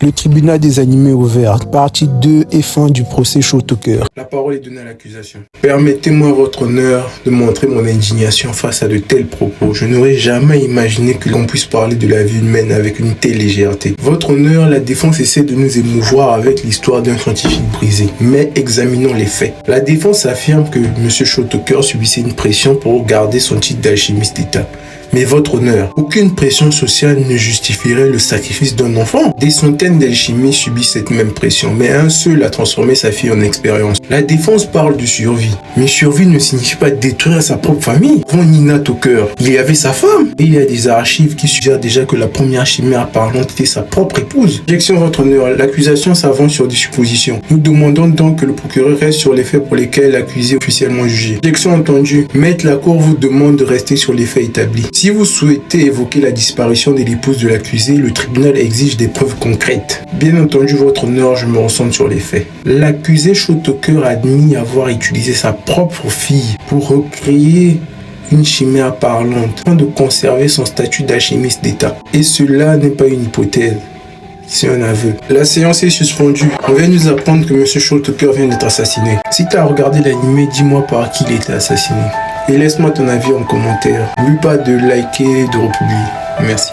Le tribunal des animés ouvert, partie 2 et fin du procès Shotoker. La parole est donnée à l'accusation. Permettez-moi, votre honneur, de montrer mon indignation face à de tels propos. Je n'aurais jamais imaginé que l'on puisse parler de la vie humaine avec une telle légèreté. Votre honneur, la défense essaie de nous émouvoir avec l'histoire d'un scientifique brisé. Mais examinons les faits. La défense affirme que M. Shotoker subissait une pression pour garder son titre d'alchimiste d'État. Mais votre honneur, aucune pression sociale ne justifierait le sacrifice d'un enfant. Des centaines d'alchimistes subissent cette même pression, mais un seul a transformé sa fille en expérience. La défense parle de survie, mais survie ne signifie pas détruire sa propre famille. Avant Nina Tucker, il y avait sa femme. Et il y a des archives qui suggèrent déjà que la première chimère parlante était sa propre épouse. Objection, votre honneur, l'accusation s'avance sur des suppositions. Nous demandons donc que le procureur reste sur les faits pour lesquels l'accusé est officiellement jugé. Objection entendue, maître, la cour vous demande de rester sur les faits établis. Si vous souhaitez évoquer la disparition de l'épouse de l'accusé, le tribunal exige des preuves concrètes. Bien entendu, votre honneur, je me ressens sur les faits. L'accusé Shotoker a admis avoir utilisé sa propre fille pour recréer une chimère parlante, afin de conserver son statut d'alchimiste d'État. Et cela n'est pas une hypothèse, c'est un aveu. La séance est suspendue. On vient nous apprendre que M. Shotoker vient d'être assassiné. Si tu as regardé l'animé, dis-moi par qui il a été assassiné. Et laisse-moi ton avis en commentaire. N'oublie pas de liker et de republier. Merci.